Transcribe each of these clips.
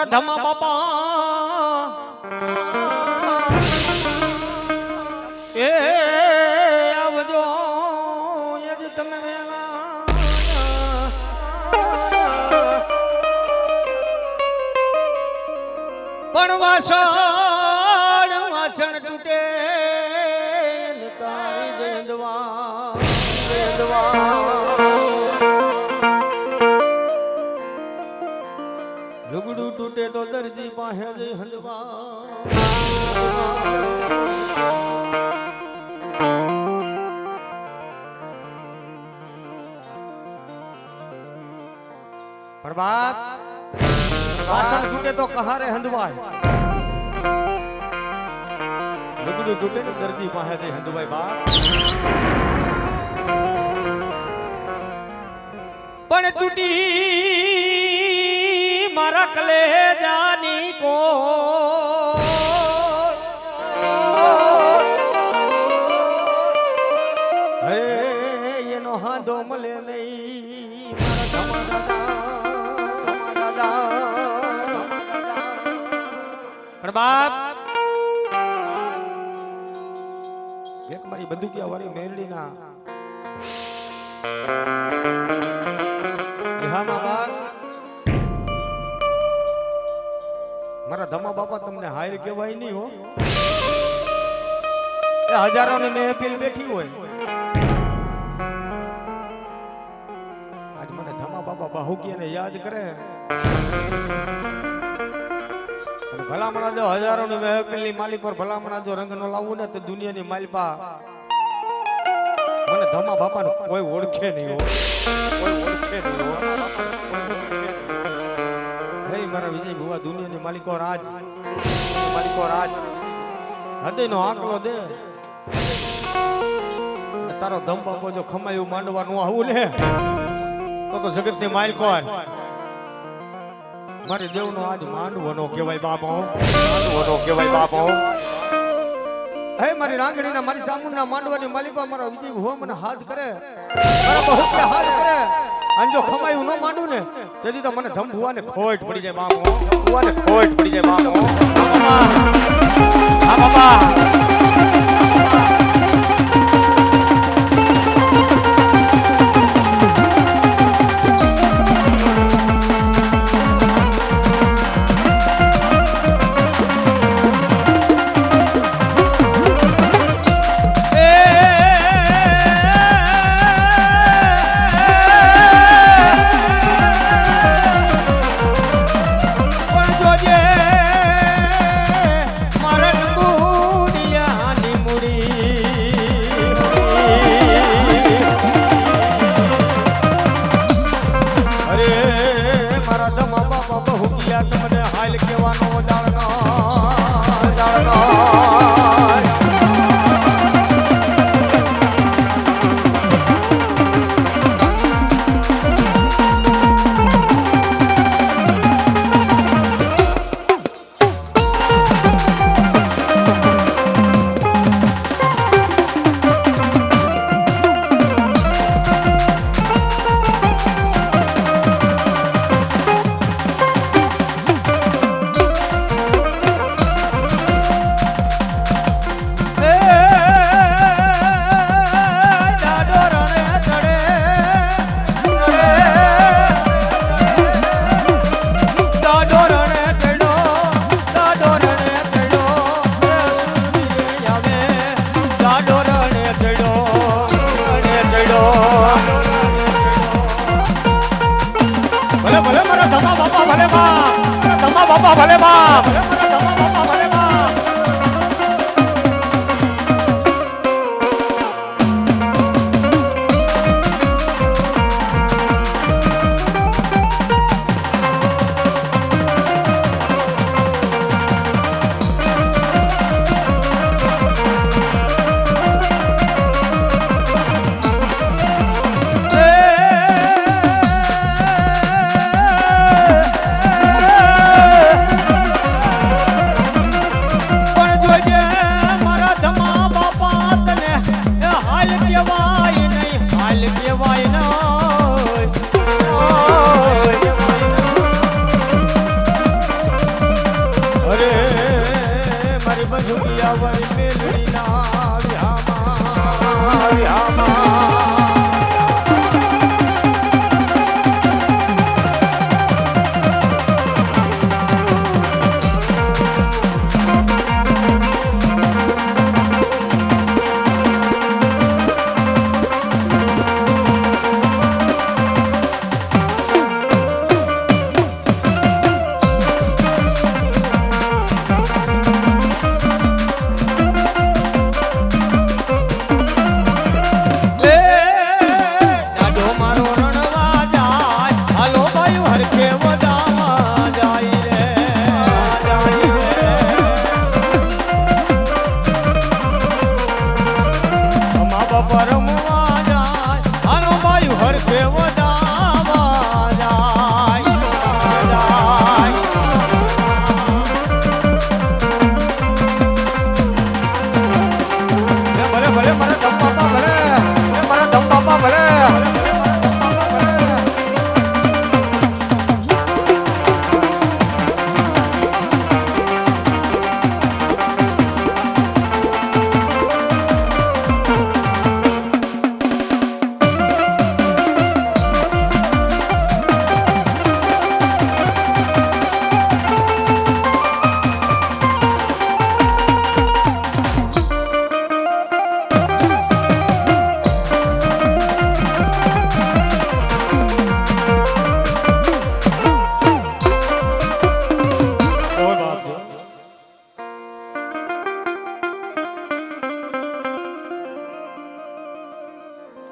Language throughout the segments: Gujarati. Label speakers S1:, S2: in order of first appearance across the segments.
S1: મારા ધમા બાપા એ આવજો યજ તમે પણ વાસણ તૂટે તારી જેંદવા લુગડું તૂટે તો દરજી પાસે જઈ હંદવા પણ બાપ વાસણ તૂટે તો કહારે હંદવાય લુગડું તૂટે તો દરજી પાસે જઈ હંદવાય બાપ પણ તૂટી મારા કલેજાની કો અરે એનો હાંધો મળે નહીં પણ બાપ એક મારી બંદૂકિયા વાળી મેરડીના મારા ધમા બાપા તમને હાયર કહેવાય નહીં હો એ હજારોની મહેફિલ બેઠી હોય આજ મને ધમા બાપા બાહુકીયાને યાદ કરે અને ભલામણા જો હજારોની મહેફિલની માલિક પર ભલામણા જો રંગ નો લાવવું ને તો દુનિયાની માલિપા મને ધમા બાપાને કોઈ ઓળખે નહીં હો કોઈ ઓળખે નહીં હો મારા વિજય ભુવા દુનિયાની માલિકો રાજ હૃદયનો આંકલો દે તારો ધમ બાપો જો ખમાયું માંડવાનું આવું ને તો જગતની માલિકો મારી દેવનો આજ માંડવાનો કહેવાય બાપો હે મારી રાંગણીના મારી ચામુંડના માંડવાની માલિકા મારા વિજય ભુવા મને હાથ કરે મારા બહુ હાથ કરે અને જો ખમાયું ન માંડું ને તેથી તો મને ધમ ભુવાને ખોટ પડી જાય બાપો હા બાપા ભલે બાપ વાળી મેલડી ના વ્યામાં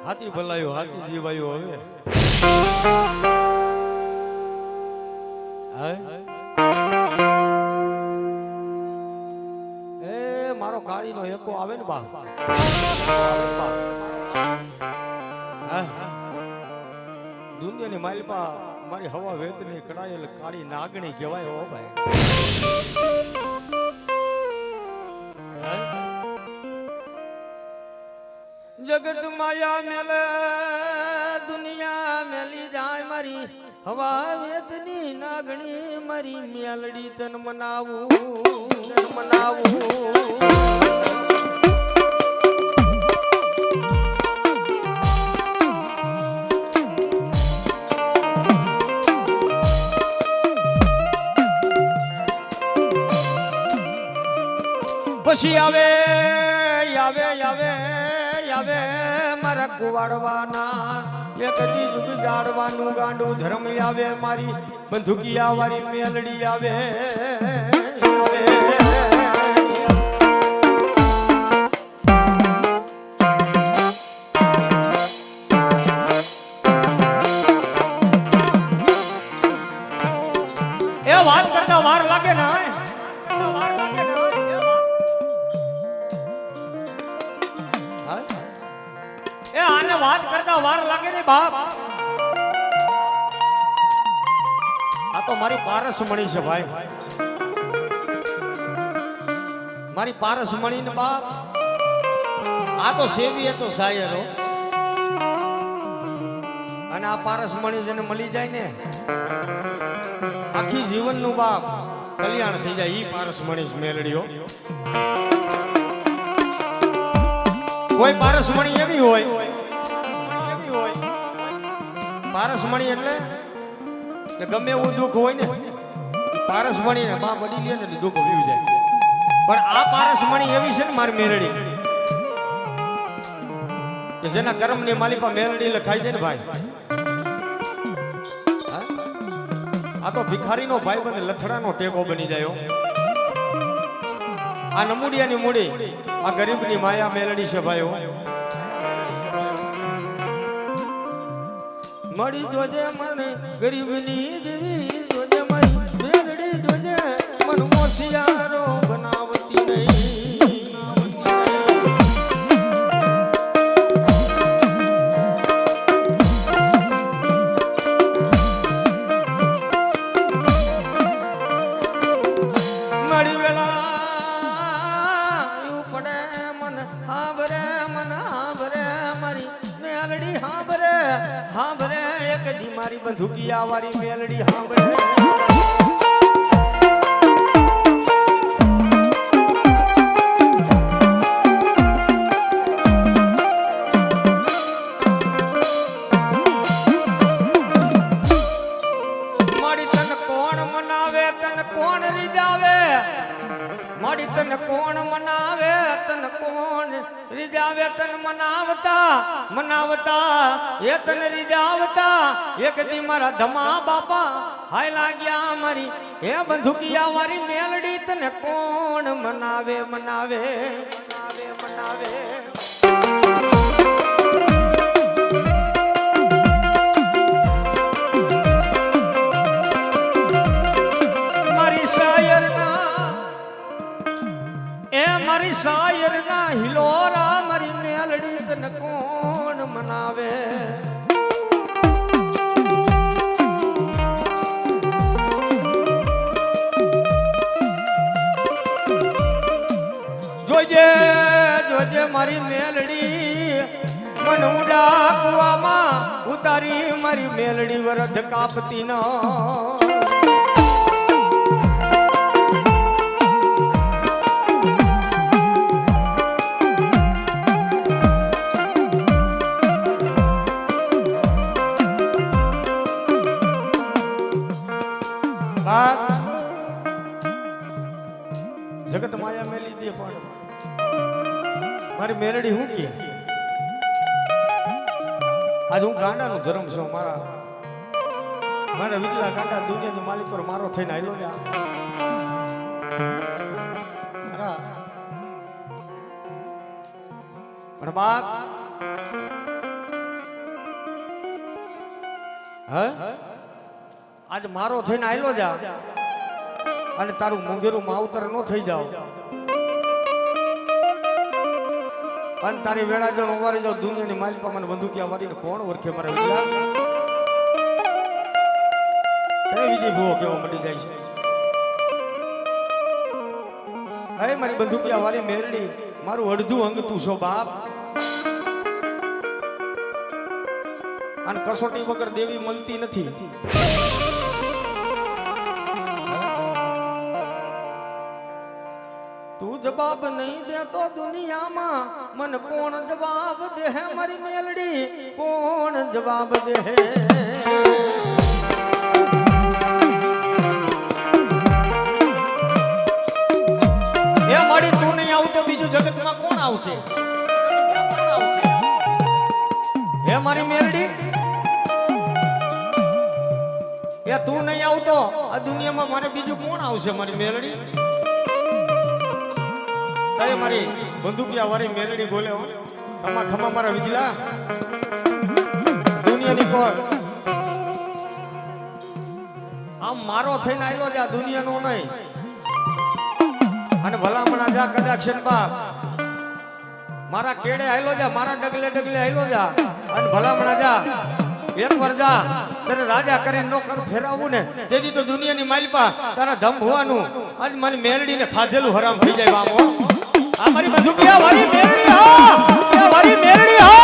S1: હાથી ભલાયો હાથી જીવાયો હવે એ મારો કાળી નો એકો આવે ને બા દુનિયાની માલપા મારી હવા વેતની કડાયેલ કાળી નાગણી કહેવાય હો ભાઈ જગત માયા મેલે દુનિયા મેલી જાય મારી હવા વેતની નાગણી મારી મેલડી તન મનાવું પછી આવે મારા કુવાડવાના એક દીજ જાડવાનું ગાંડું ધર્મ આવે મારી બંધુકિયા વાળી મેલડી આવે એ વાત કરતા વાર લાગે ને આને વાત કરતા વાર લાગે ને બાપ આ તો મારી પારસ મણી છે ભાઈ મારી પારસ મણી ને બાપ આ તો સેવી તો શાયરો અને આ પારસ મણી જેને મળી જાય ને આખી જીવન નું બાપ કલ્યાણ થઈ જાય ઈ પારસ મણી મેલડીઓ કોઈ પારસમણી એવી હોય પારસમણી એટલે કે ગમે એવું દુઃખ હોય ને પારસમણી ને બા પડી લે ને દુઃખ વીવી જાય પણ આ પારસમણી એવી છે ને મારી મેલડી કે જેના કર્મ ની માલિપા મેલડી લખાઈ જાય ને ભાઈ આ તો ભિખારીનો ભાઈ બને લથડાનો ટેકો બની જાય આ નમુડિયાની મૂડી આ ગરીબની માયા મેલડી છે ભાઈઓ મળી જોજે મને ગરીબની દેવી જોજે મારી મેલડી જોજે મન મોસિયારો બનાવતી નહીં મારી બંધુકિયા વાળી મેલડી હાંભળે કોણ રીજાવે તન મનાવતા મનાવતા એ તન રીજાવતા એક દી મારા ધમા બાપા હાય લાગ્યા મારી હે બંધુકિયા વારી મેલડી તને કોણ મનાવે મનાવે મનાવે મનાવે મારી શાયર ના હિલોરા મારી મેલડી તને કોણ મનાવે જોજે જોજે મારી મેલડી મન ઉડા કુવામાં ઉતારી મારી મેલડી વરદ કાપતી ન જગત માયા મેલી દે પણ મારી મેરડી હું કે આજ હું ગાંડાનું ધર્મ છું મારા વિકલા ગાંડા દુનિયાની માલિક પર મારો થઈને આયલો જા પણ બાપ હે આજ મારો થઈને આયલો જા અને તારું મુંગેરું માવતર ન થઈ જાવ અને તારી વેળા જો ઉવારી જાવ દુનિયાની માલિપા મને બંદૂકિયા વાળીને કોણ ઓળખે મારા વિલા કઈ વિજય ભૂવો કેવો મળી જાય છે હે મારી બંદૂકિયા વાળી મેરડી મારું અડધું અંગ તું છો બાપ અને કસોટી વગર દેવી મળતી નથી તું જવાબ નહીં દેતો દુનિયામાં મન કોણ જવાબ દે મારી મેલડી કોણ જવાબ દે હે મારી તું નહીં આવું તો બીજું જગતમાં કોણ આવશે હે મારી મેલડી એ તું નહીં આવતો આ દુનિયામાં મારે બીજું કોણ આવશે મારી મેલડી તારે મારી બંદૂકિયા વાળી મેલડી બોલે ખમા ખમા મારા વિજલા દુનિયાની કોણ આમ મારો થઈને આયલો જા દુનિયાનો નહીં અને ભલામણા જા કદાચ બાપ મારા કેડે આયલો જા મારા ડગલે ડગલે આયલો જા અને ભલામણા જા એક વાર જા તારે રાજા કરીને નો કર ફેરાવું ને તેથી તો દુનિયાની માલિપા તારા ધમ હોવાનું આજ મારી મેલડીને ખાધેલું હરામ થઈ જાય બામો આ મારી બંદૂકિયા વાળી મેરડી હા વાળી મેરડી હા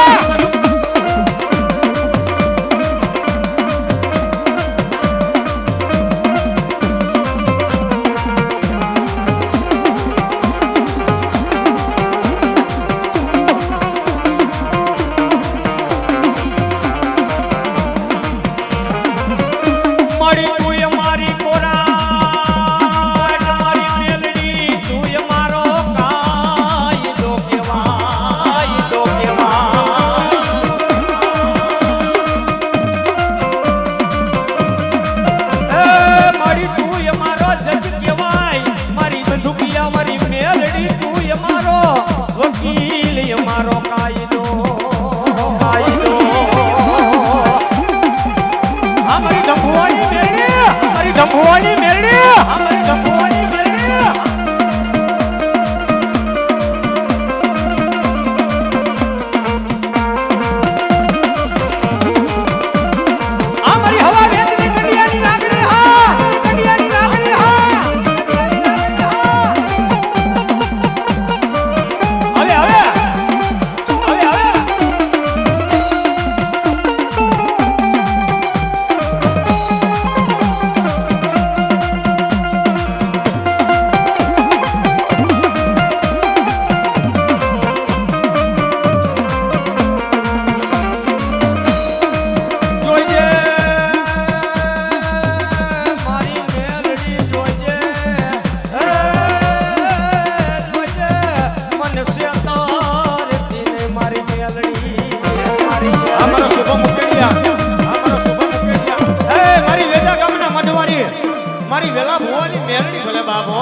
S1: મારી વેલા ભુવાની મેરડી ભલે બાપો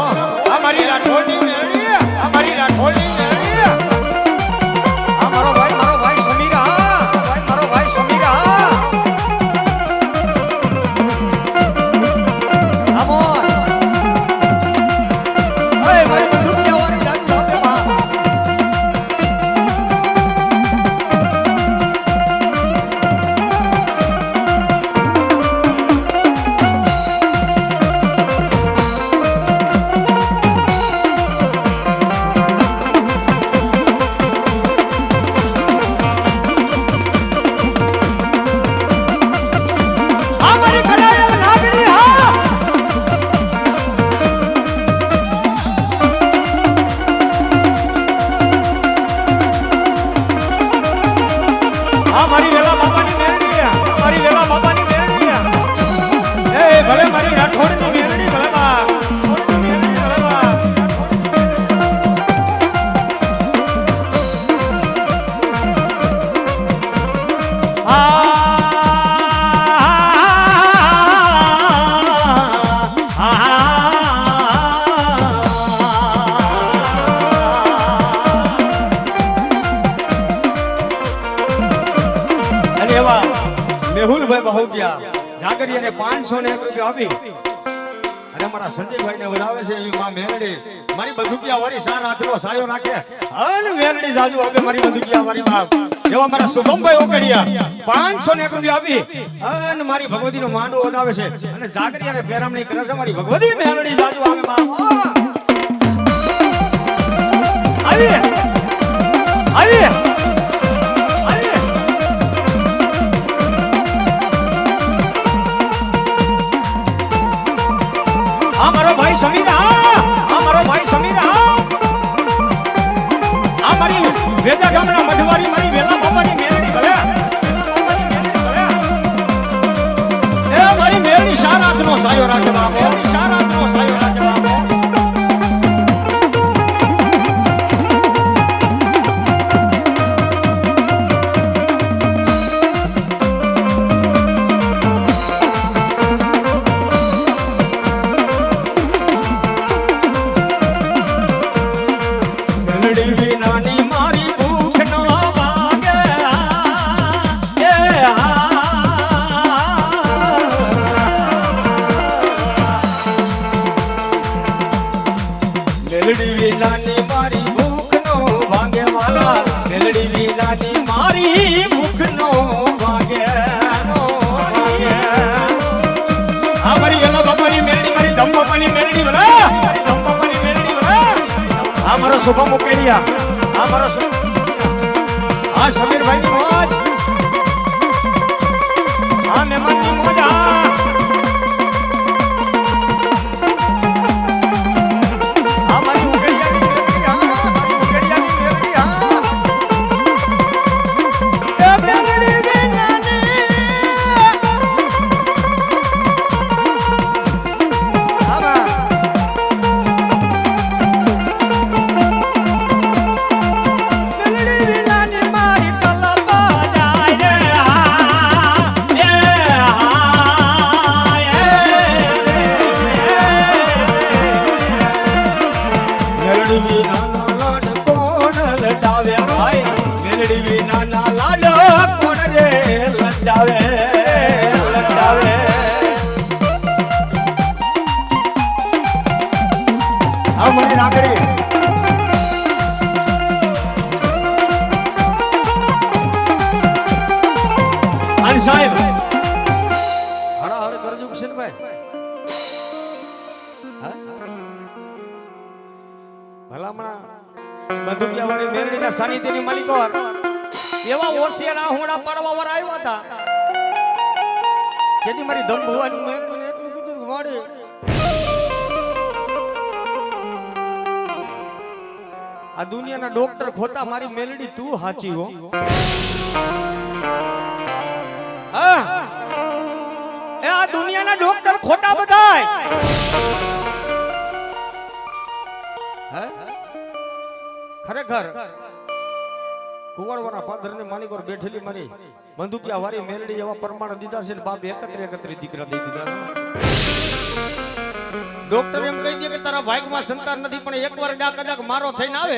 S1: આ મારી રાઠોડની મેરડી આ મારી રાઠોડની મેરડી આ મારો ભાઈ સમીરા મારો ભાઈ સમીરા આમો ઓય મારી બંદૂક લેવાની જાત બાપે મારી વેલા બાપાની મેરડી મારી વેલા બાપાની મેરડી એ ભલે મારી રાઠોડની મેરડી ભલે બા મેરડી ભલે બા મેહુલભાઈ બહુકિયા જાગરીયાને 501 રૂપિયા આપી અને મારા સંજયભાઈને વધાવે છે એની માં મેરડી મારી બંદૂકિયા વાળી સાર હાથનો સાયો નાખે અને મેરડી જાજુ આપે મારી બંદૂકિયા વાળી બાપ એવા મારા શુભમભાઈ ઓકડિયા 501 રૂપિયા આપી અને મારી ભગવતીનો માંડવો વધાવે છે અને જાગરીયાને પેરામણી કરે છે મારી ભગવતી મેરડી જાજુ આવે બાપ આવી આવી મારો ભાઈ સમીરા મારો ભાઈ સમીરા મારી વેજા ગામના મઢવારી મારી વેલા બાપાની મેરડી ભલે એ મારી મેરડી સારાતનો સાયો રાખે બાપો સારાતનો સાયો રાખે બાપો મેલડી વિનાની મારી ભૂખ નો ભાગે વાલા મેલડી વિનાની મારી ભૂખ નો ભાગે આ મારી વેલા બાપાની મેલડી મારી ધમ બાપાની મેલડી ભલા ધમ બાપાની મેલડી ભલા આ મારો શુભમ ઉકેડિયા આ મારો આ સમીરભાઈની મોજ આ મહેમાનની મોજ મારી નાગડી અને સાહેબ હરા હર કરજો કિશનભાઈ ભલામણા બંદૂકિયા વાળી મેરડીના સાનિધ્યની માલિકો એવા ઓસિયાના હોણા પાડવા વાળા આવ્યા હતા જેથી મારી ધમ ભવાની મેરડીને એટલું કીધું વાડી આ દુનિયાના ડોક્ટર ખોટા મારી મેલડી તું હાચી હો એ આ દુનિયાના ડોક્ટર ખોટા બધાય ખરેખર કુંવરવાના પાદરને માલિક પર બેઠેલી મારી બંદૂકિયા વાળી મેલડી એવા પ્રમાણ દીધા છે ને બાપ 31 દીકરા દઈ દીધા ડોક્ટર એમ કહી દે કે તારા ભાગ્યમાં સંતાન નથી, પણ એકવાર કદાચ મારો થઈને આવે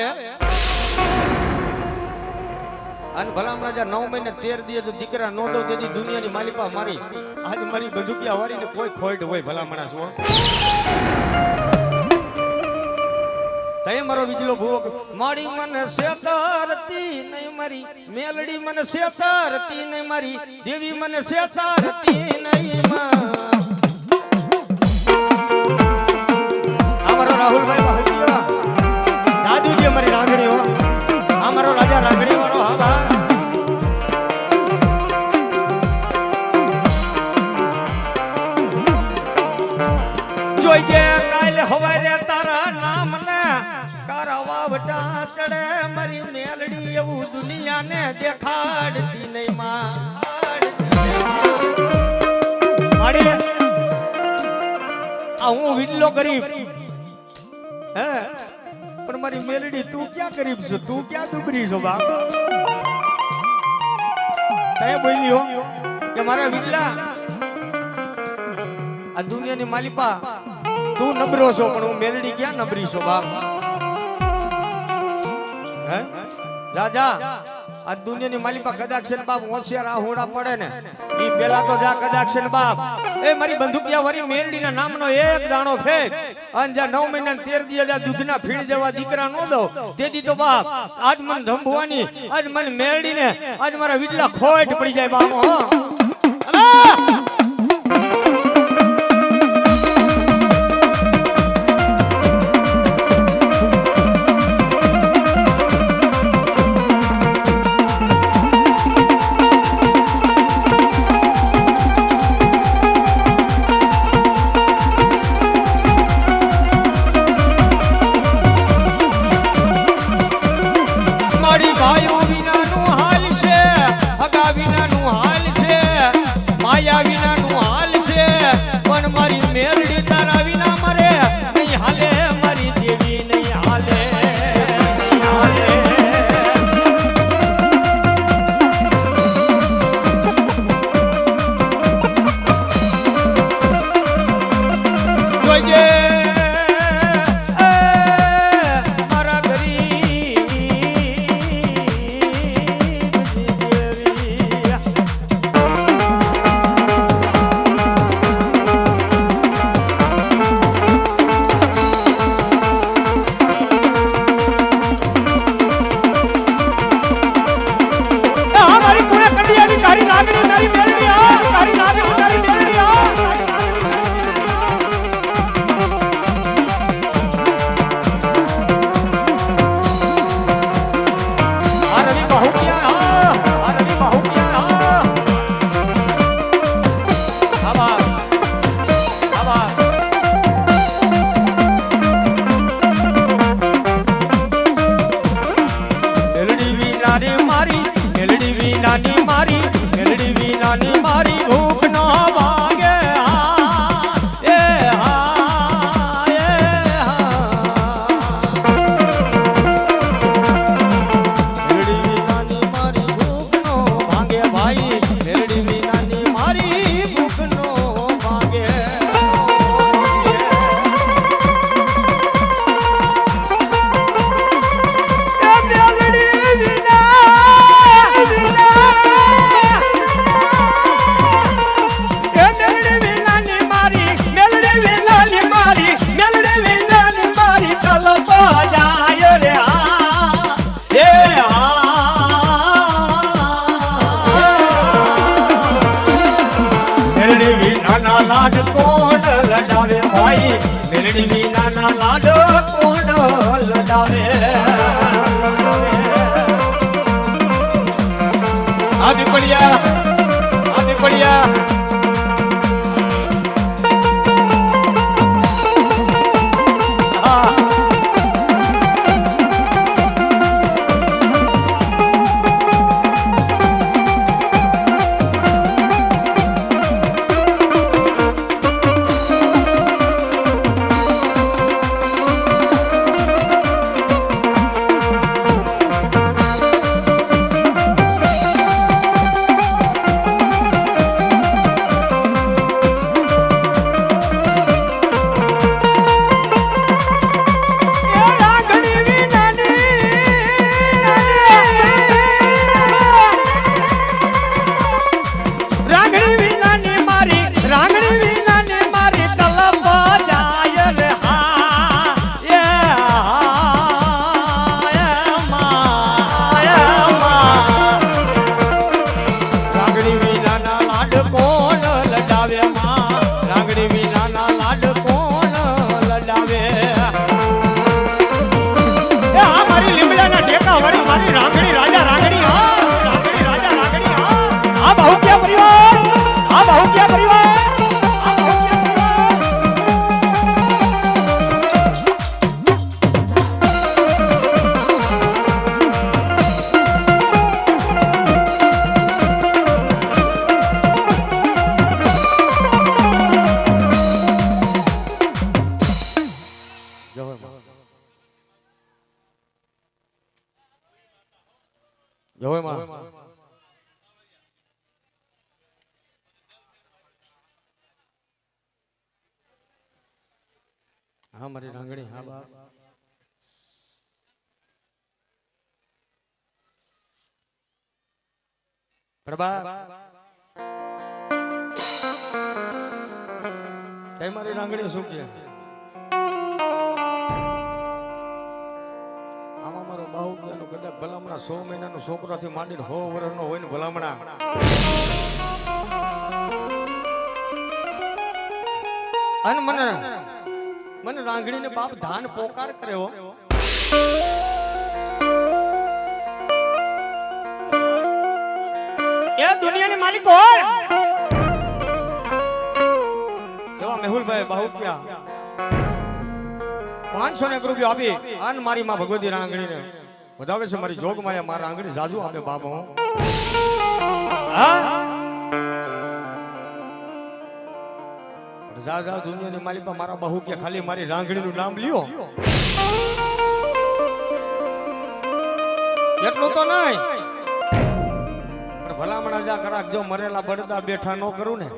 S1: અને ભલામણા જે 9 મહિને 13 દિવસ જો દીકરા નો દઉં તેથી દુનિયાની માલિપા મારી આજ મારી બંદૂકિયા વારીને કોઈ ખોટ હોય ભલામણા શું તય મારો વિજલો ભૂવો માડી મને શેતારતી નહીં મારી મેલડી મને શેતારતી નહીં મારી દેવી મને શેતારતી નહીં અમારો રાહુલભાઈ બાહુડિયા દાદુજી અમારી રાંગણીઓ અમારો રાજા રાંગણી વાળો હા જોઈજે કાલે હવારે તારા નામ ને કારવા વટા ચડે મારી મેલડી એવું દુનિયાને દેખાડતી નહીં માં માડી આ હું વિલ્લો ગરીબ હે પણ મારી મેલડી તું ક્યાં ગરીબ છો, તું ક્યાં દુબરી છો બાપ કઈ બોલ્યો કે મારા વિલ્લા આ દુનિયાની માલિપા તું નબરો છો પણ હું મેલડી ક્યાં નબરી છો બાપ હે રાજા આ દુનિયાની માલિપા કદાચ છે બાપ હોશિયાર આ હોડા પડે ને ઈ પેલા તો જા કદાચ છે બાપ એ મારી બંદૂકિયા વાળી મેલડીના નામનો એક દાણો ફેંક અને જા 9 મહિના 13 દિવસ દૂધના ફીણ જેવા દીકરા નો દો તેથી તો બાપ આજ મને ધંભવાની આજ મને મેલડીને આજ મારા વિટલા ખોટ પડી જાય બાપ હો લાડ કોણ લડાવે ભાઈ મેલડી વિનાના લાડ કોણ લડાવે આવી પડ્યા જોવે માં હા મારી રાંગણી હા બાપ પ્રભા તે મારી રાંગણી શું કે આમાં મારો બાહુ કદાચ ભલામણા 100 મહિનાનો છોકરાથી માંડીને 100 વર્ષનો હોય ને ભલામણા અને મને રાંગણીને બાપ ધાન પોકાર કર્યો એ દુનિયાની માલિક કોણ એવા મેહુલભાઈ બાહુપિયા 500 ને રૂપિયા આપી આન મારી માં ભગવતી રાંગણીને વધાવે છે મારી જોગ માયા મારા રાંગણી જાજુ આપે બાપ હું હા જા દુનિયાની માલિકા મારા બહુ કે ખાલી મારી રાંગણીનું નામ લ્યો એટલું તો નહીં પણ ભલામણા જા કરાક જો મરેલા બળદા બેઠા ન કરું ને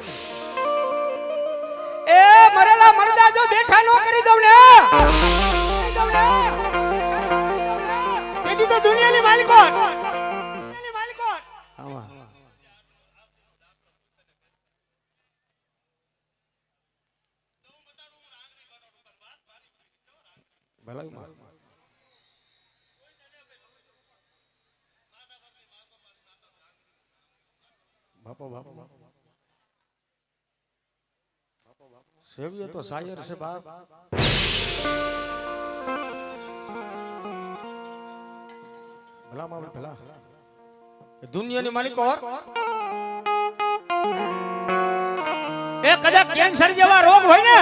S1: એ મરેલા મરદા જો બેઠા ન કરી દઉં ને તેથી તો દુનિયાની માલિકો આમાં બાપા સેવીએ તો શાયર છે બાપ ભલા માં ભલા દુનિયાની માલિકો એ કદાચ કેન્સર જેવા રોગ હોય ને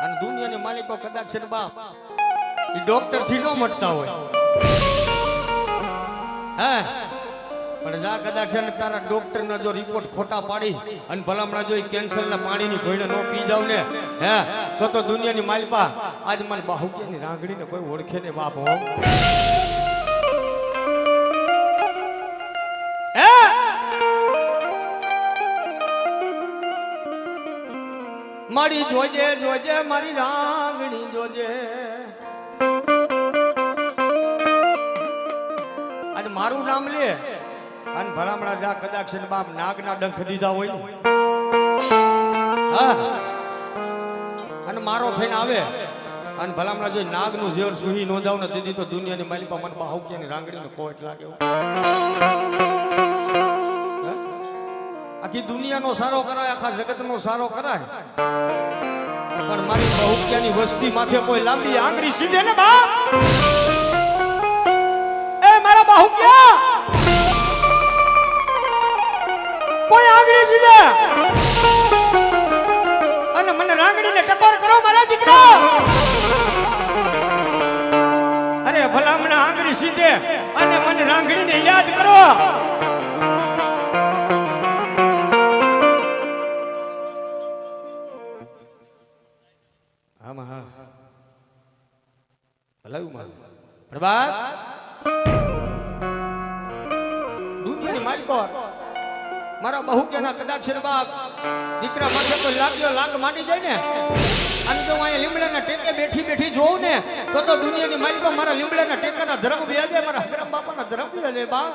S1: અને દુનિયાની માલિકો કદાચ છે ને બાપ એ ડોક્ટર થી ન મટતા હોય હા પણ જા કદાચ છે ને તારા ડોક્ટર ના જો રિપોર્ટ ખોટા પાડી અને ભલામણા જો કેન્સર ના પાણીની ઘોડે ન પી જાવ ને હે તો દુનિયાની માલિકા આજ મને બાહુકીની રાંગણીને કોઈ ઓળખે ને બાપ હો હે મારી જોજે જોજે મારી રાંગણી જોજે અને મારું નામ લે અને ભલામણા જા કદાચ છે બાપ નાગના ડંખ દીધા હોય હા અને મારો થઈને આવે અને ભલામણા જો નાગનું ઝેર સુહી નો જાવ ને દીધી તો દુનિયાની માલિકા મને બાહુકીની રાંગણીને કોટ લાગે આખી દુનિયાનો સારો કરાય આખા જગતનો સારો કરાય પણ મારી બાહુકીની વસ્તી માથે કોઈ લાંબી આંગળી સીધે ને બા એ મારા બાહુકિયા કોઈ આંગળી સીધે અને મને રાંગણીને ટકોર કરો મારા દીકરા અરે ભલામણા આંગળી સીધે અને મને રાંગણીને યાદ કરો આમાં હા ભલાઉમાં પ્રભા દુનિયાની માલિકો મારા બહુકેના કદાચ છે બાપ દીકરા માથે તો લાગ્યો લાગ માંડી જાય ને અને જો અહીંયા લીમડાના ટેકે બેઠી બેઠી જોઉં ને તો દુનિયાની માલિકો મારા લીમડાના ટેકાના ધર્મ વ્યાજે મારા હગરામ બાપાના ધર્મ વ્યાજે બા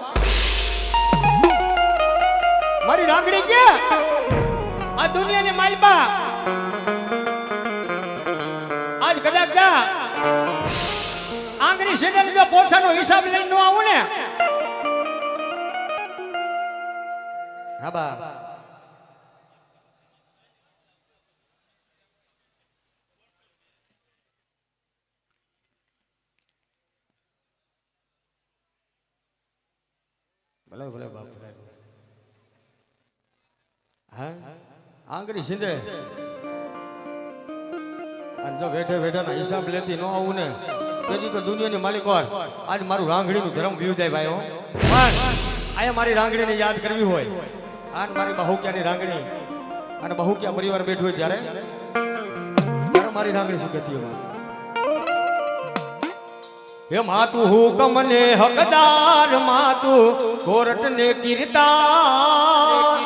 S1: મારી રાંગણી કે આ દુનિયાની માલિકા આજ કદાચ જા આંગળી સીધે જો પોસાનો હિસાબ લઈને ન આવું ને હા બા ભલે ભલે બાપ હા આંગળી સીધે અને જો બેઠે બેઠાના હિસાબ લેતી ન આવું ને તેથી તો દુનિયાની માલિક હોય આજ મારું રાંગણીનું ધર્મ વ્યુ જાય ભાઈઓ પણ આયા મારી રાંગણીને યાદ કરવી હોય આજ મારી બહુકિયાની રાંગણી અને બહુકિયા પરિવાર બેઠું હોય ત્યારે મારી રાંગણી શું કહેતી હોય એ માતું હુકમ ને હકદાર માતું કોર્ટ ને કીર્તા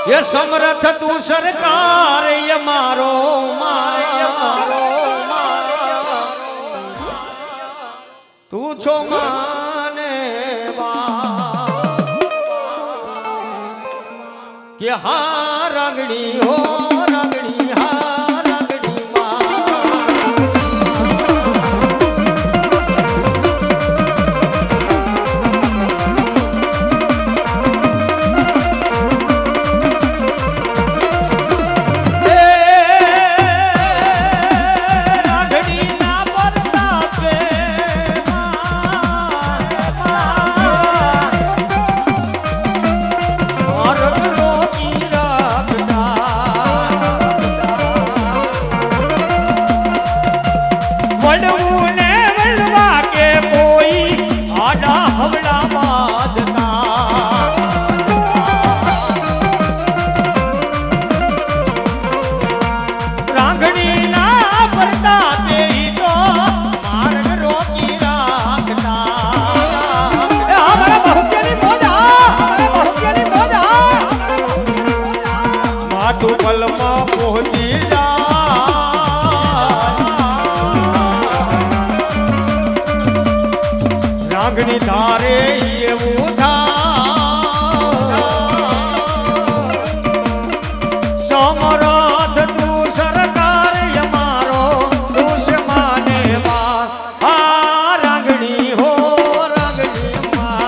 S1: એ સમર્થ તું સરકાર એ મારો તું છો માને કે હા રાગણી હો રાગણી હા રાગણી તું પલમાં પહોંચી જા રાગણી ધારે એવું થા સમરથ તું સરકાર અમારો તું માને માં આ રાગણી હો રાગણી માં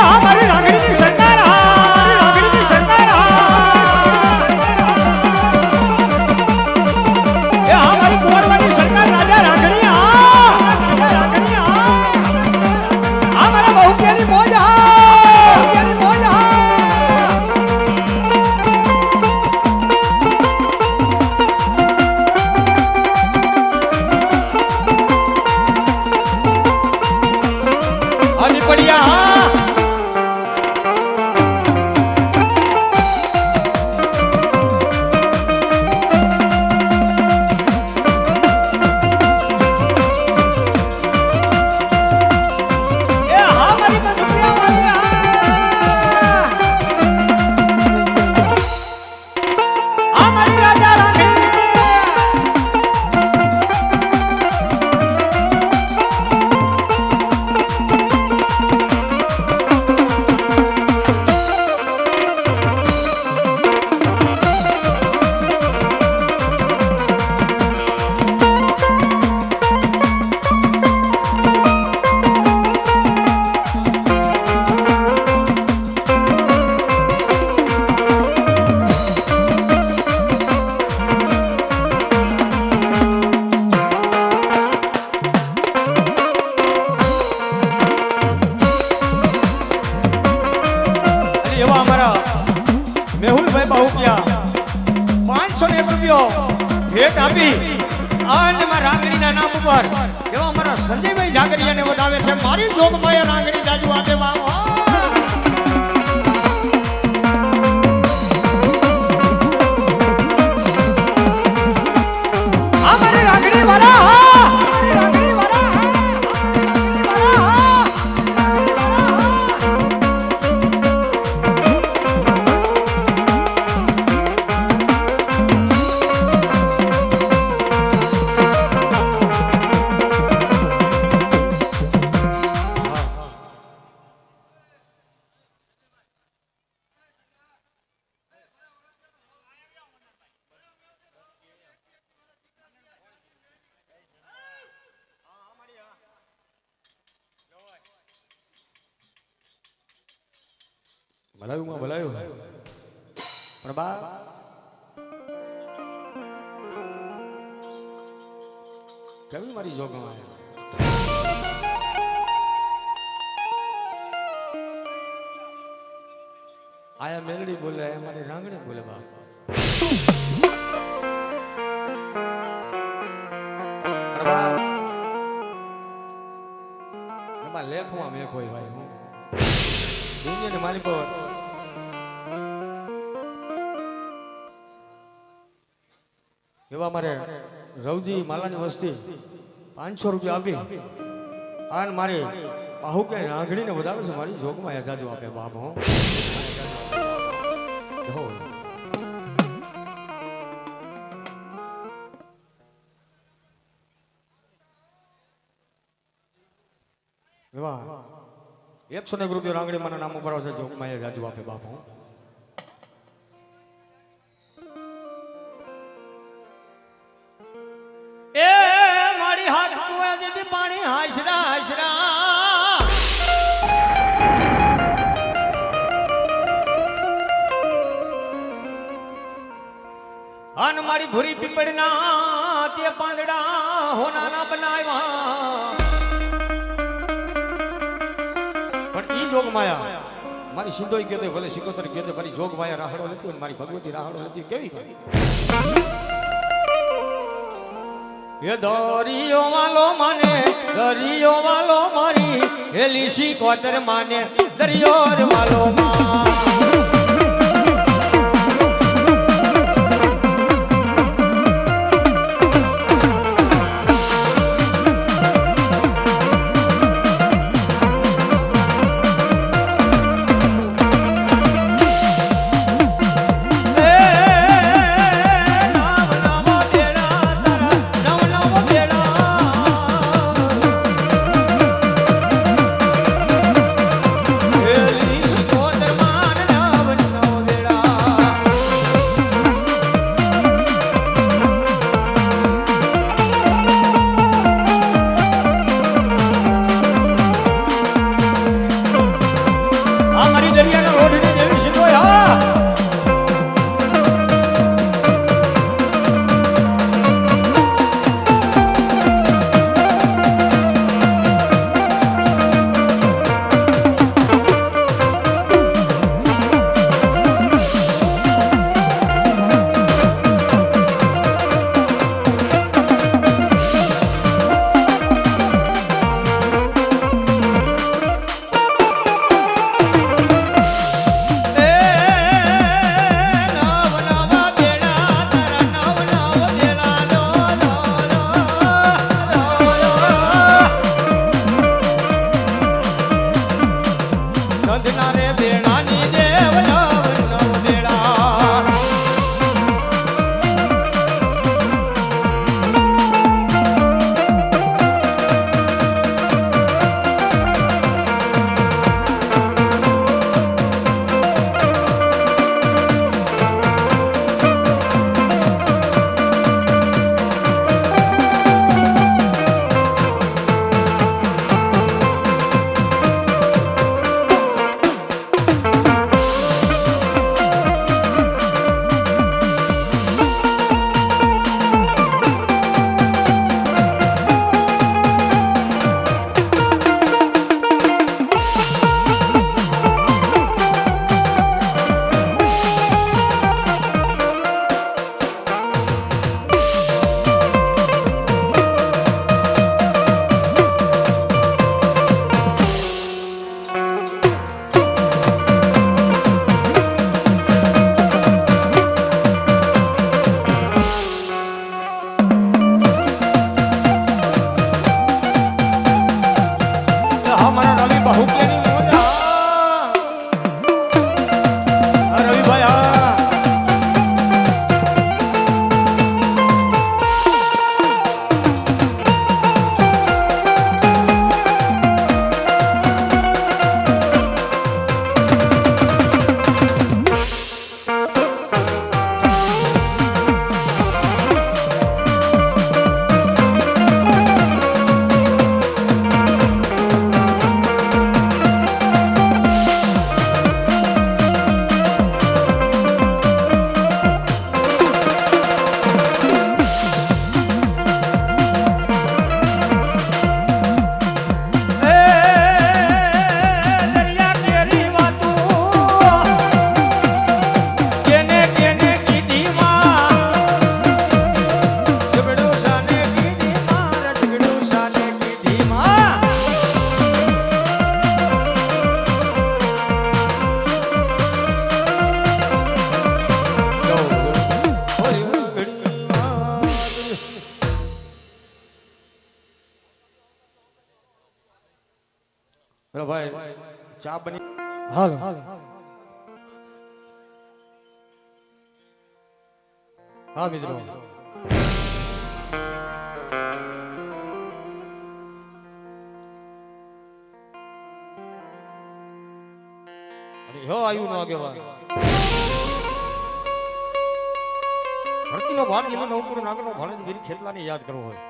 S1: અમારી રાગણીની સરકાર મેહુલભાઈ બાહુકિયા 501 રૂપિયો ભેટ આપી અને મારા રાંગણીના નામ ઉપર એવા અમારા સંજયભાઈ જાગરિયાને વધાવે છે મારી જોગમાં રાંગણી જાજુ આદે વાવ અમારી રાંગણી વાળા ભલાયું પણ બા કેવી મારી જોગમાં આયા મેલડી બોલે આયા મારી રાંગણી બોલે બા લેખમાં મેં કોઈ ભાઈ હું દુનિયાને મારી પર એવા મારે રવજી માલાની વસ્તી 500 રૂપિયા આપી આન મારી બાહુ કે રાંગણીને વધાવે છે મારી જોગમાં યાદાજો આપે બાપ હો જો એવા 101 રૂપિયા રાંગણી મારા નામ ઉપર આવશે જોગમાં યાદાજો આપે બાપ હો એ મારી હાથ કુવા દીધી પાણી હાસરા હાસરા અન મારી ભૂરી પીપળના તે પાંદડા હોનાના બનાવ્યા પણ ઈ જોગ માયા મારી સિંધોઈ કહેતે ભલે સિકોતર કહેતે મારી જોગ માયા રાહડો નથી અને મારી ભગવતી રાહડો નથી કેવી એ દરિયો વાલો માને દરિયો વાલો મારી હેલી સિકોતર માને દરિયો વાલો માં મારી બોલો ભાઈ ચા બની
S2: હાલો
S1: હા મિત્રો હો આવ્યું નો આગેવાન ધરતીનો ભાર એનો નવપુર નાગનો ભાણે વીર ખેતલાને યાદ કરવો હોય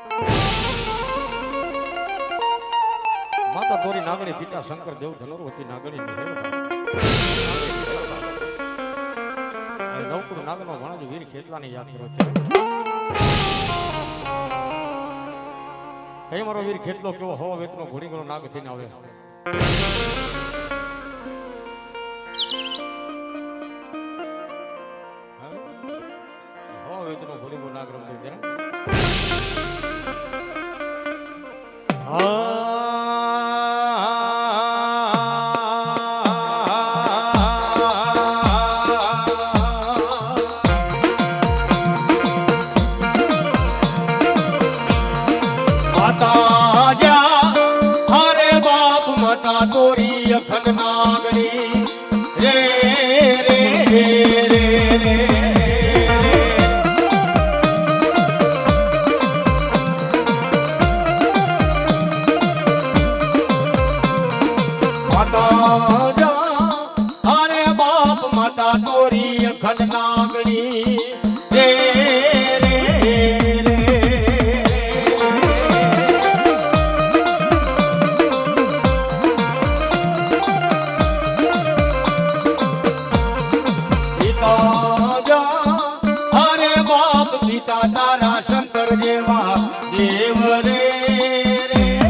S1: માતા તોરી નાગણી પિતા શંકર દેવ ધનુર્વતી નાગણી નવપુર નાગનો ભાણે વીર ખેતલાને યાદ કરવો છે કઈ મારો વીર ખેતલો કેવો હવા વેતનો ઘોડીગળો નાગ થઈને આવે વેતનો ઘોડીગળો નાગ રમતો છે તોરી અખંડ નાગણી રે રે રે રે માતા જા અરે બાપ માતા તોરી અખંડ નાગણી રે રે રે પિતા તારા શંકર જેવા દેવ રે રે રે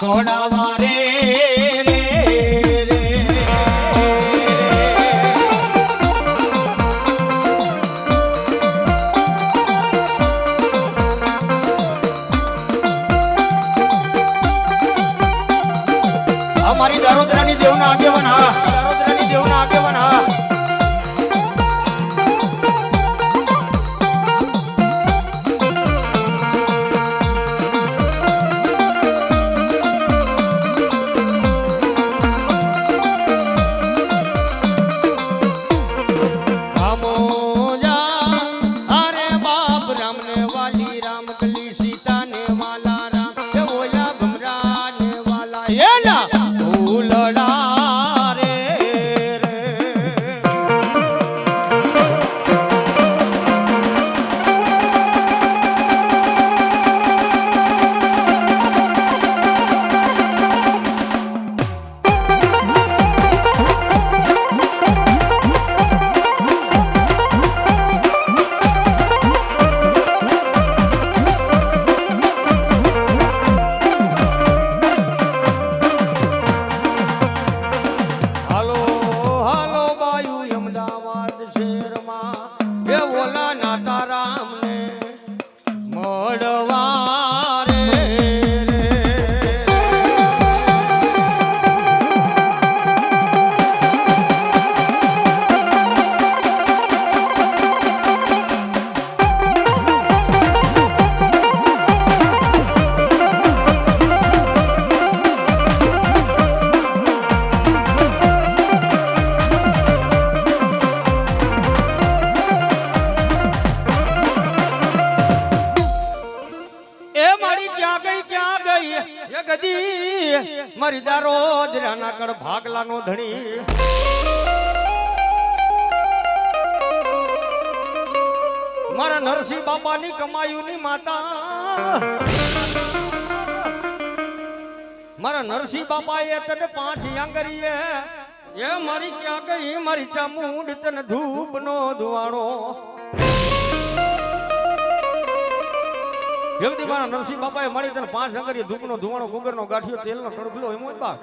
S1: છોડાવા રે અમારી દારોદરાની દેવના આગેવાન હા દારોદરાની દેવના આગેવાન હા નદી મારી દારો જરાના કર ભાગલાનો ધણી મારા નરસિંહ બાપાની કમાયુની માતા મારા નરસિંહ બાપાએ તને 5 આંગરીએ એ મારી ક્યાં ગઈ મારી ચામુંડ તને ધૂપનો ધુવાણો એકદી મારા નરસિંહ બાપાએ મળી તને 5 આંગરીએ ધૂપનો ધુવાણો ગુગરનો ગાંઠિયો તેલનો તડકલો એમ જ બા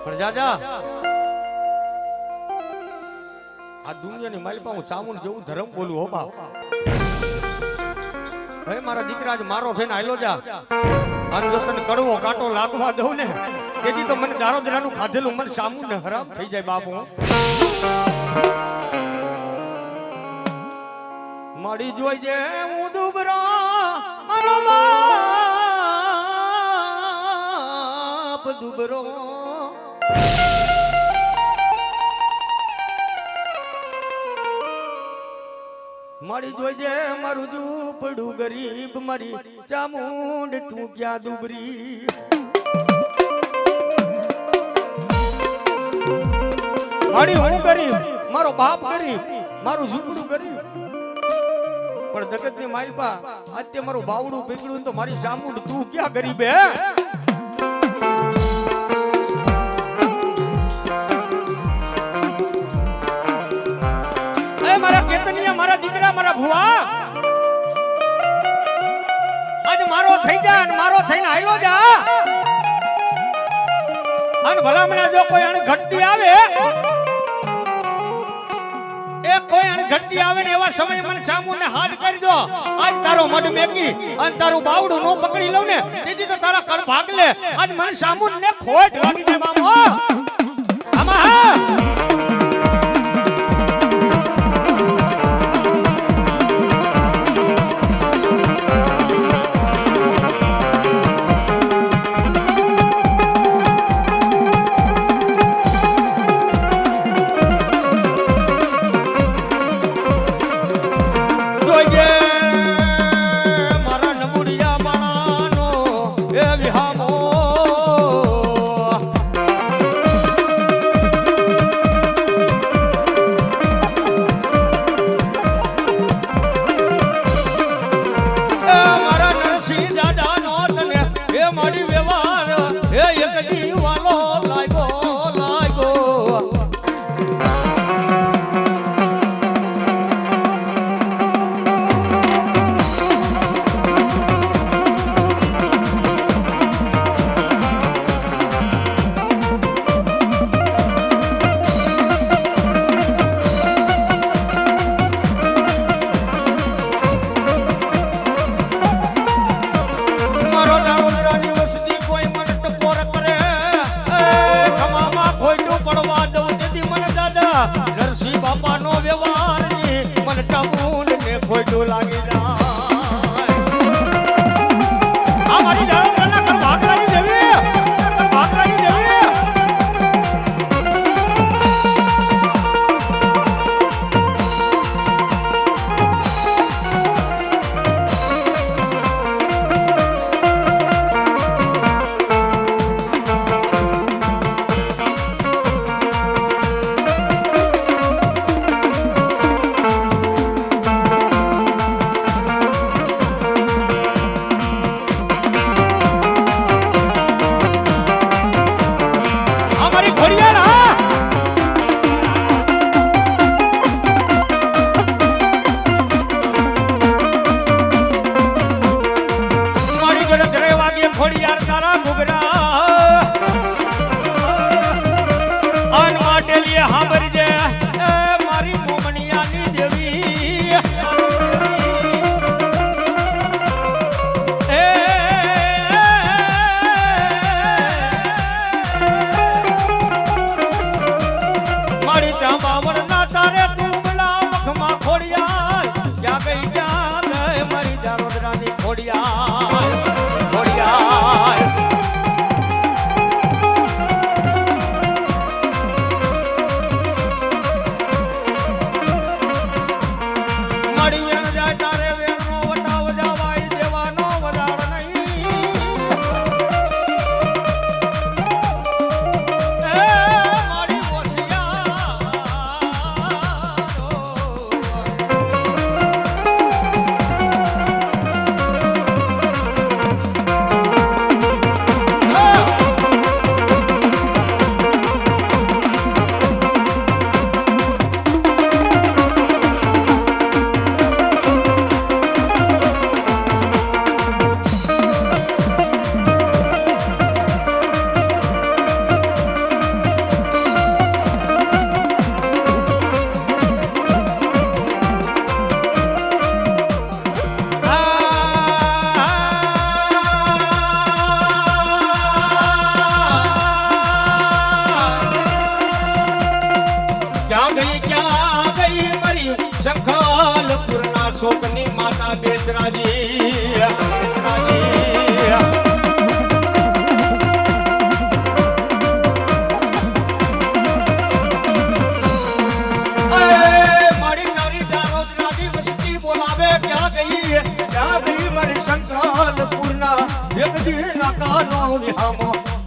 S1: પણ જાજા આ દુનિયાની માલિપા હું ચામુંડ જેવું ધર્મ બોલું હો બાપ હે મારા દીકરા જ મારો થઈને આયલો જા અને જો તને કડવો કાંટો લાગવા દઉં ને તેથી તો મને દારોદરાનું ખાધેલું મને ચામુંડ ને હરામ થઈ જાય બાપુ મળી જોઈ જે હું દુબરો મારો બાપ દુબરો મારી જોઈજે મારું ઝૂંપડું ગરીબ મારી ચામુંડ તું ક્યાં દુબરી મારી હું ગરીબ મારો બાપ ગરીબ મારું ઝૂંપડું ગરીબ પણ જગતની માલપા આજે મારું બાવડું પીગળું તો મારી ચામુંડ તું ક્યાં ગરીબ હે મારા કેતનિયા મારા દીકરા મારા ભુવા આજ મારો થઈ જા અને મારો થઈને આયલો જા અને ભલામણા જો કોઈ અણ ઘટતી આવે એ કોઈ અણ ઘટતી આવે ને એવા સમયે મને ચામુંડને હાથ કરી દો આજ તારો મઢ મેકી અને તારું બાવડું નો પકડી લઉં ને તેથી તો તારા કર ભાગ લે આજ મને ચામુંડને ખોટ લાગી જાય મામો આમાં હા નરસિંહ બાપા નો વ્યવહાર મને ચામુંડ ને ખોટું લાગી જાય આ મારી દારોદરાના કર ભાગલાની દેવી ભાગલાની દેવી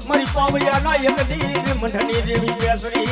S1: મારી પાવડિયાના એક દી મંડની દેવી બેસરી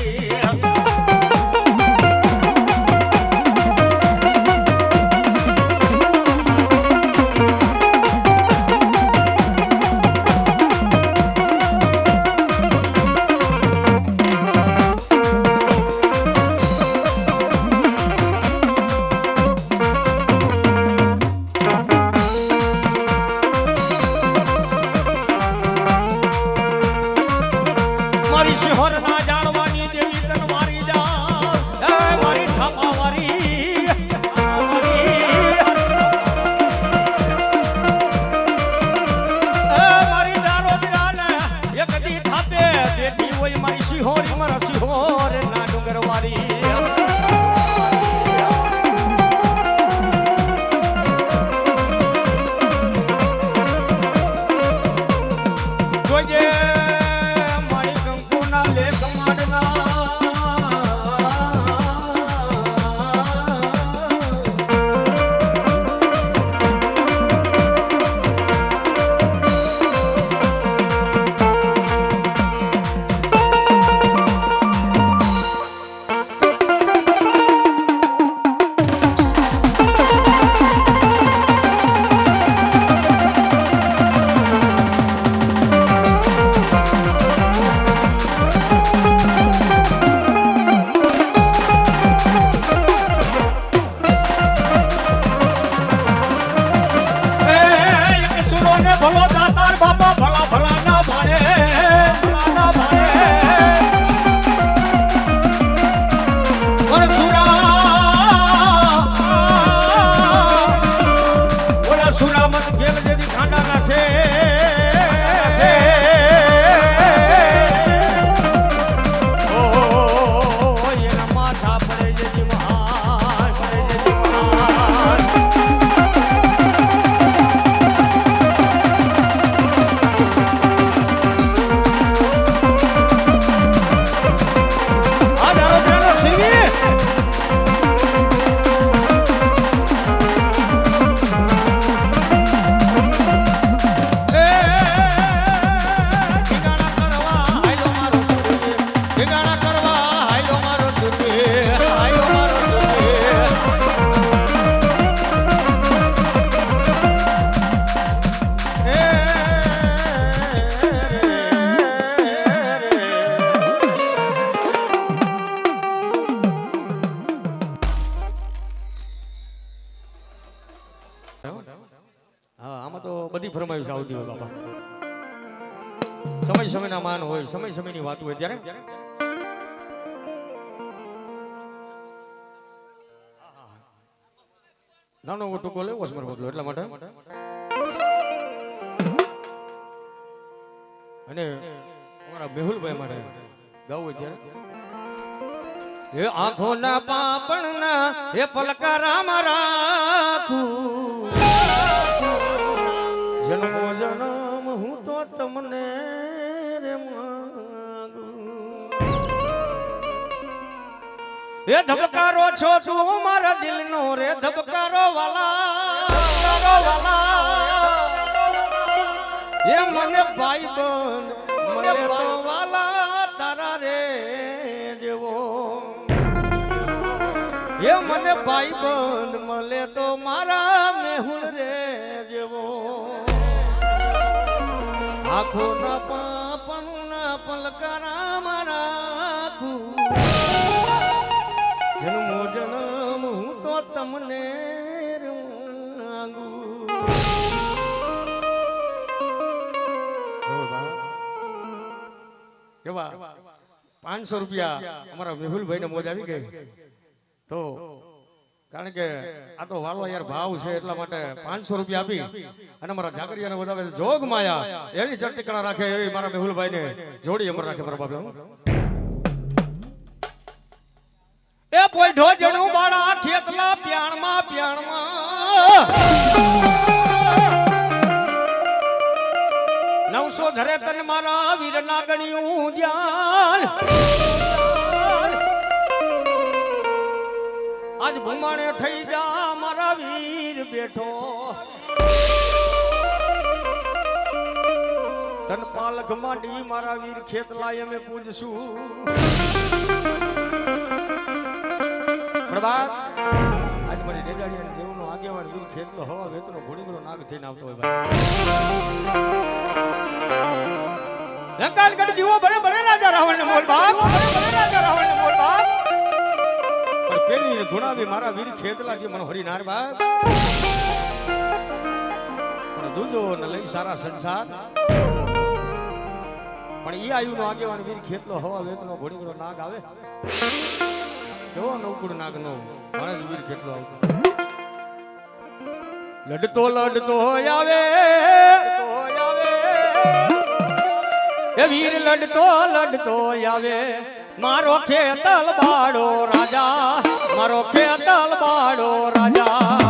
S1: બધી ફરમાઈશ આવતી હોય બાપા. સમય સમયના માન હોય, સમય સમયની વાત હોય ત્યારે નાનો ટૂંકો લેવો છે મારો બદલો એટલા માટે. અને અમારા મેહુલભાઈ માટે ગાવું હોય ત્યારે એ આંખોના પાપણના એ પલકારામ રાખું જન્મો જન્મ હું તો તમને રે માંગુ. એ ધબકારો છો તું મારા દિલનો રે ધબકારો વાલા એ મને ભાઈ બંધ મળે તો વાલા તારા રે જેવો. એ મને ભાઈ બંધ મળે તો મારા મેહુલ રે જેવો. આખો ના પાપણ ના પલકારા રાખું જન્મો જન્મ હું તો તમને માંગુ. કેવા 500 રૂપિયા અમારા મેહુલભાઈ ને મોજ આવી ગઈ. તો કારણ કે આ તો વાલો યાર ભાવ છે એટલા માટે 500 રૂપિયા આપી અને મારા જાગરિયાને વધાવે જોગ માયા એની ચટકણા રાખે એવી મારા મેહુલભાઈ ને જોડી અમર રાખે મારા બાપુ. એ પોઈઢો જણું બાળા ખેતલા પ્યાણમાં નવસો ધરે તન મારા વીર ના ગણ્યું ધ્યાન આજ ભૂમાણે થઈ જા મારા વીર બેઠો તન પાલક માંડી મારા વીર ખેતલાય અમે પૂજશું પ્રભાત આજ મારી ડેડાડી અને દેવનો આગેવાન વીર ખેતલો હવા વેતનો ઘોડીગળો નાગ થઈને આવતો હોય ભાઈ લંકાલ ગઢ દીવો બળે બળે રાજા રાવણ ને મોલ બાપ બળે રાજા રાવણ ને મોલ બાપ પણ પેલી ગુણાવી મારા વીર ખેતલાજી મનોહરી નાર બાપ પણ દૂજો ને લઈ સારા સંસાર પણ ઈ આયુનો આગેવાન વીર ખેતલો હવા વેતનો ઘોડીગળો નાગ આવે કેવો નવકુડ નાગ નો મારે વીર ખેતલો આવતો લડતો લડતો આવે એ વીર લડતો લડતો આવે મારો ખેતલ બાડો રાજા મારો ખેતલ બાડો રાજા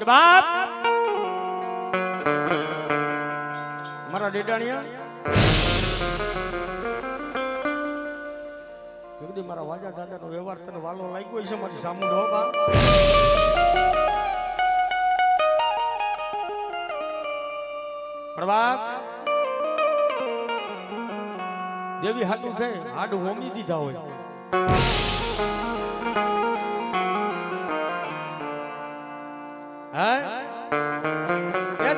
S1: બાપ મારા ડેડાણિયા મારા વાજા દાદા નો વ્યવહાર તને વાલો લાગ્યો છે મારી સામુંડો બાપ પણ બાપ દેવી હાટું થઈ હાડું હોમી દીધા હોય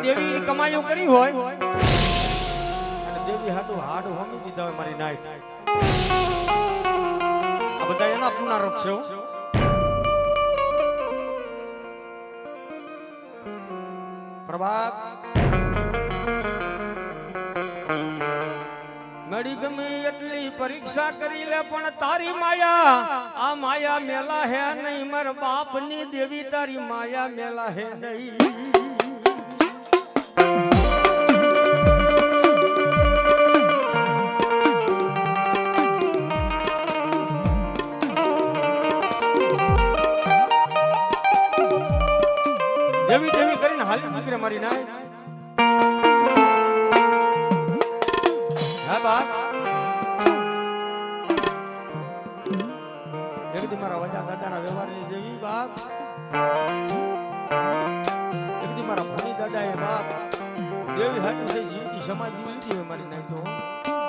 S1: દેવી કમાયું કરી હોય અને દેવી હાટું હાડું હોમી દીધા હોય મારી નાઈટ આ બધા એના પુનરારક છે પ્રભાત મળી ગમી એટલી પરીક્ષા કરી લે પણ તારી માયા આ માયા મેલા હે નહીં માર બાપની દેવી તારી માયા મેલા હે નહીં દેવી દેવી કરીને હાલી નીકળે મારી નાય હા બાપ એકદી મારા વજા દાદાના વ્યવહારની દેવી બાપ એકદી મારા ભણી દાદાએ બાપ દેવી હાટી થઈ જીવતી સમાધિ લીધી હોય મારી નાય તો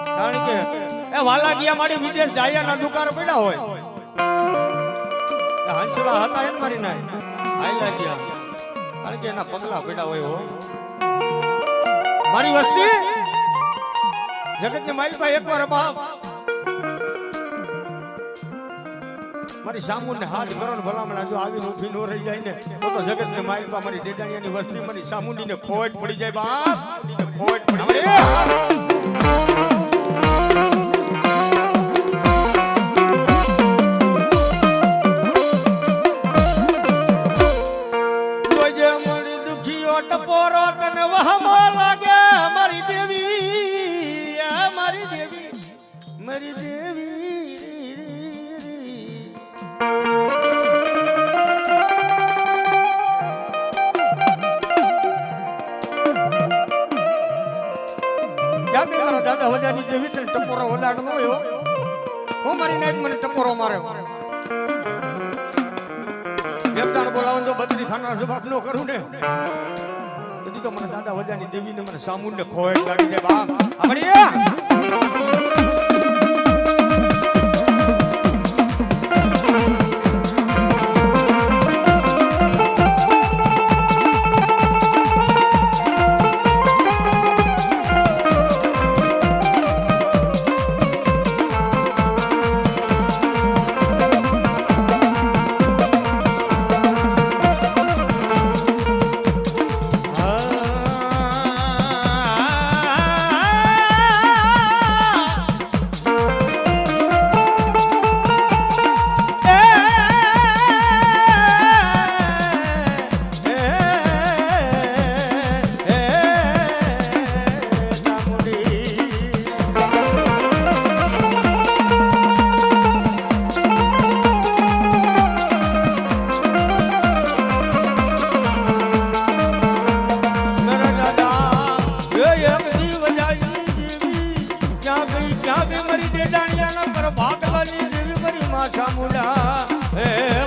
S1: કારણ કે એ વાલા ગયા મારી વિદેશ જાયાના દુકાળ પડ્યા હોય હંસલા હતા એમ મારી નાય આયલા ગયા કારણ કે એના પગલા પડ્યા હોય મારી વસ્તી જગતની માલિકા એકવાર બાપ મારી સામુને હાથ કરો ને ભલામણા જો આવી ઉઠી નો રહી જાય ને તો જગતની માલિકા મારી ડેડાણીયાની વસ્તી મારી સામુંડીને ખોટ પડી જાય બાપ ખોટ પડી ટપોરો તને વહમો લાગે મારી દેવી મારી દેવી મારી દેવી ક્યાં ગઈ મારા દાદા વજાની દેવી તને ટપોરો વલાડ નો હોય હું મારી નાઈટ મને ટપોરો મારે દેવતાને બોલાવો તો બત્રી ખાના જવાબ નો કરું ને તો મને દાદા વજાની દેવીને મને સામુંડને ખોટ લાગી જાય બાપ આપણી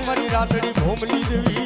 S1: મારી રાતડી ભોમલી દેવી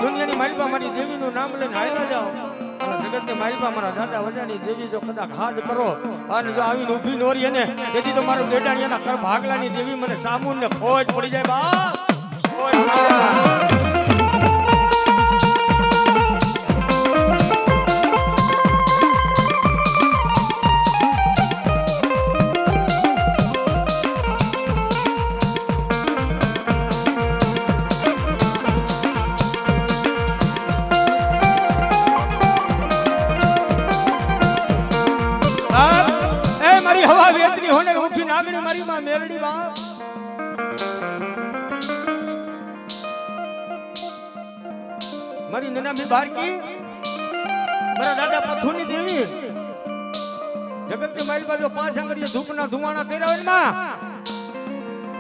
S1: દુનિયાની માલિકા મારી દેવીનું નામ લઈને હાલ્યા જાઓ જગતની માલિકા મારા દાદા વજાની દેવી જો કદાચ હાથ કરો અને જો આવીને ઊભી નો રહી ને તેથી તો મારો દેડાણીયાના કર ભાગલાની દેવી મને સામુંડને ખોટ પડી જાય બા હવા વેતની હોને નાગણી મારી માં મેલડી બાપ મારી નનામી બારકી મારા દાદા પથુની દેવી જગતની મારી બાજુ 5 આંગળીએ ધૂપના ધુવાણા કર્યા હોય માં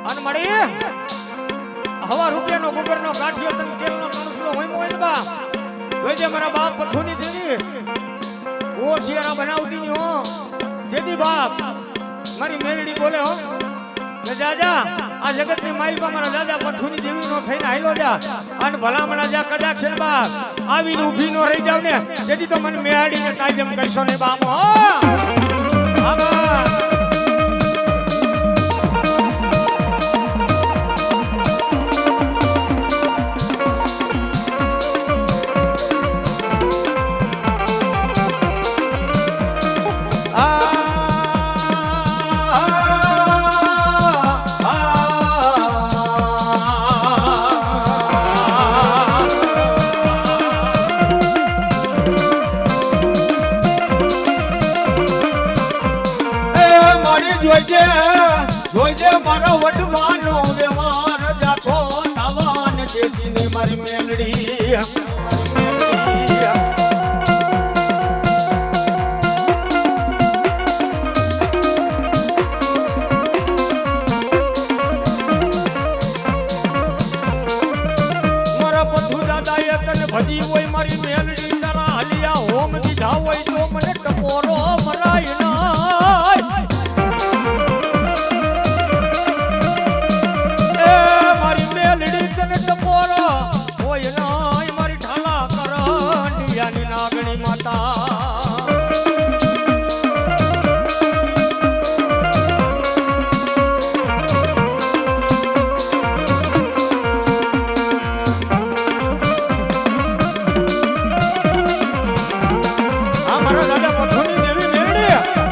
S1: અને મળી હવા રૂપિયાનો ગુગરનો કાઠિયો તન તેલનો કણસલો હોય ને બા જોઈજે મારા બાપ પથુની દેવી ઓ શિયારા બનાવતી ની હો જેદી બાપ મારી મેલડી બોલે હો ને જાજા આ જગતની માઈલમાં મારા દાદા પથુની દેવી નો થઈને હાઈલો જા અને ભલામણા જા કદાચ છે બાપ આવીને ઊભી નો રહી જાવ ને જેદી તો મને મેહાડીને કાયદેમ કરશો ને બાપ હો આબા જોઈજે મારો વડવાનો વ્યવહાર જાતો થવાન દેખીને મારી મેલડી મારા પથુ દાદાએ તને ભજી હોય મારી મેલડી તારા હલિયા હોમ દીધા હોય તો મને ટપોરો મરાય ના નાગણી માતા મારા દાદા પથુની દેવી મેલડી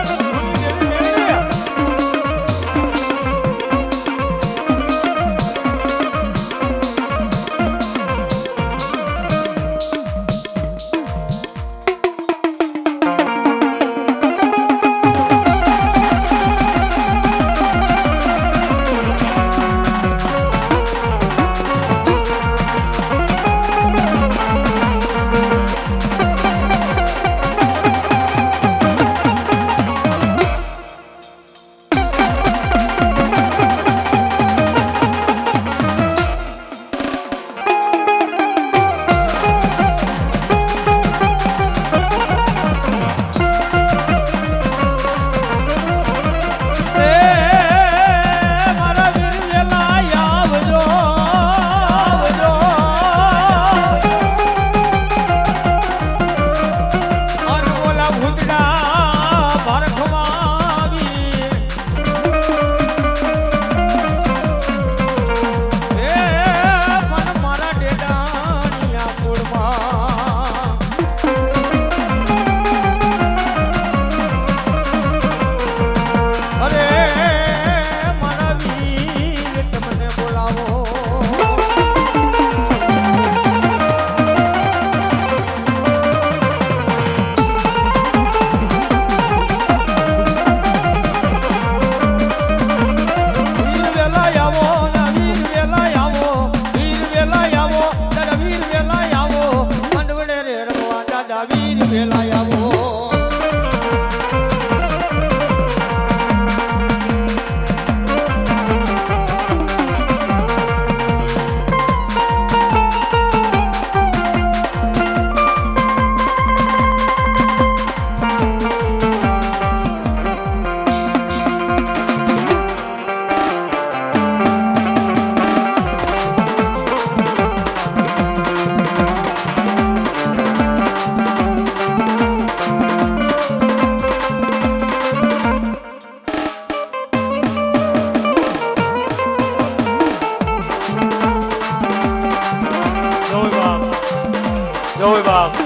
S1: જય બાપ.